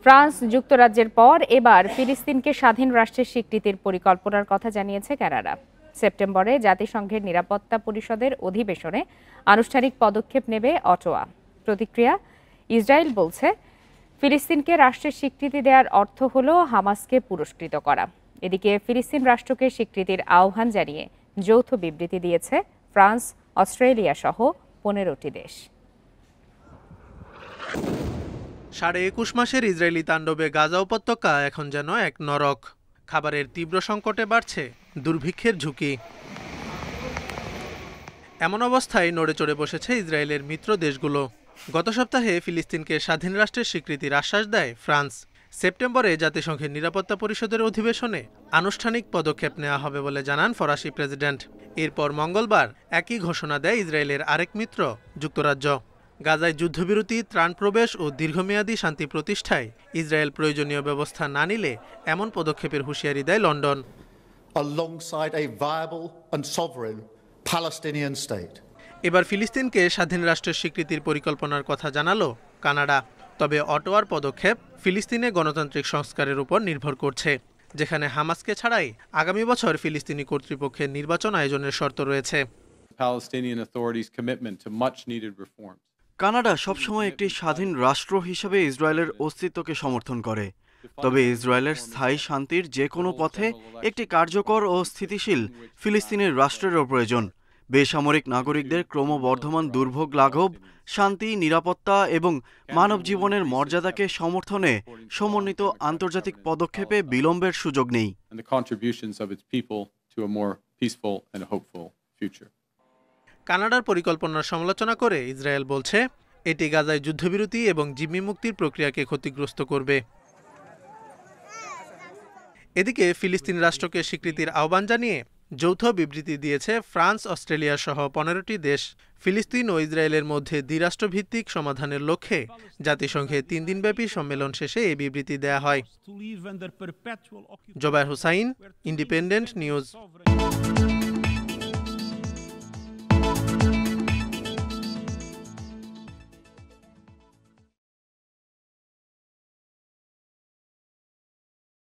France যুক্তরাজ্যের পর এবার ফিলিস্তিনকে স্বাধীন রাষ্ট্রের স্বীকৃতির পরিকল্পনার কথা জানিয়েছে কানাডা। সেপ্টেম্বরে জাতিসংঘের নিরাপত্তা পরিষদের অধিবেশনে আনুষ্ঠানিক পদক্ষেপ নেবে অটোয়া। প্রতিক্রিয়া, ইসরায়েল বলছে, ফিলিস্তিনকে রাষ্ট্রের স্বীকৃতি দেওয়ার অর্থ হল হামাসকে পুরস্কৃত করা। এদিকে ফিলিস্তিন রাষ্ট্রকে স্বীকৃতির আহ্বান জানিয়ে যৌথ বিবৃতি দিয়েছে ফ্রান্স, অস্ট্রেলিয়া সহ 15টি দেশ। 21.5 মাসের ইসরায়েলি তাণ্ডবে গাজা উপত্যকা এখন যেন এক নরক। খাবারের তীব্র সংকটে বাড়ছে দুর্ভিক্ষের ঝুঁকি। এমন অবস্থায় নড়ে চড়ে বসেছে ইসরায়েলের মিত্র দেশগুলো। গত সপ্তাহে ফিলিস্তিনকে স্বাধীন রাষ্ট্রের স্বীকৃতির আশ্বাস দেয় ফ্রান্স। সেপ্টেম্বরে জাতিসংঘের নিরাপত্তা পরিষদের অধিবেশনে আনুষ্ঠানিক পদক্ষেপ নেওয়া হবে বলে জানান ফরাসি প্রেসিডেন্ট। এরপর মঙ্গলবার একই ঘোষণা দেয় ইসরায়েলের আরেক মিত্র যুক্তরাজ্য। গাজায় যুদ্ধবিরতি, ত্রাণ প্রবেশ ও দীর্ঘমেয়াদী শান্তি প্রতিষ্ঠায় ইসরায়েল প্রয়োজনীয় ব্যবস্থা না নিলে এমন পদক্ষেপের হুঁশিয়ারি দেয় লন্ডন। এবার ফিলিস্তিনকে স্বাধীন রাষ্ট্রের স্বীকৃতির পরিকল্পনার কথা জানালো কানাডা। তবে অটোয়ার পদক্ষেপ ফিলিস্তিনে গণতান্ত্রিক সংস্কারের উপর নির্ভর করছে, যেখানে হামাসকে ছাড়াই আগামী বছর ফিলিস্তিনি কর্তৃপক্ষের নির্বাচন আয়োজনের শর্ত রয়েছে। কানাডা সবসময় একটি স্বাধীন রাষ্ট্র হিসেবে ইসরায়েলের অস্তিত্বকে সমর্থন করে। তবে ইসরায়েলের স্থায়ী শান্তির যে কোনো পথে একটি কার্যকর ও স্থিতিশীল ফিলিস্তিনের রাষ্ট্রেরও প্রয়োজন। বেসামরিক নাগরিকদের ক্রমবর্ধমান দুর্ভোগ লাঘব, শান্তি, নিরাপত্তা এবং মানব জীবনের মর্যাদাকে সমর্থনে সমন্বিত আন্তর্জাতিক পদক্ষেপে বিলম্বের সুযোগ নেই। কানাডার পরিকল্পনার সমালোচনা করে ইসরায়েল বলছে, এটি গাজায় যুদ্ধবিরতি এবং জিম্মি মুক্তির প্রক্রিয়াকে ক্ষতিগ্রস্ত করবে। এদিকে ফিলিস্তিন রাষ্ট্রকে স্বীকৃতির আহ্বান জানিয়ে যৌথ বিবৃতি দিয়েছে ফ্রান্স, অস্ট্রেলিয়া সহ 15টি দেশ। ফিলিস্তিন ও ইসরায়েলের মধ্যে দ্বিরাষ্ট্রভিত্তিক সমাধানের লক্ষ্যে জাতিসংঘে 3 দিনব্যাপী সম্মেলন শেষে এই বিবৃতি দেয়া হয়। Zobayer Hossain, Independent news.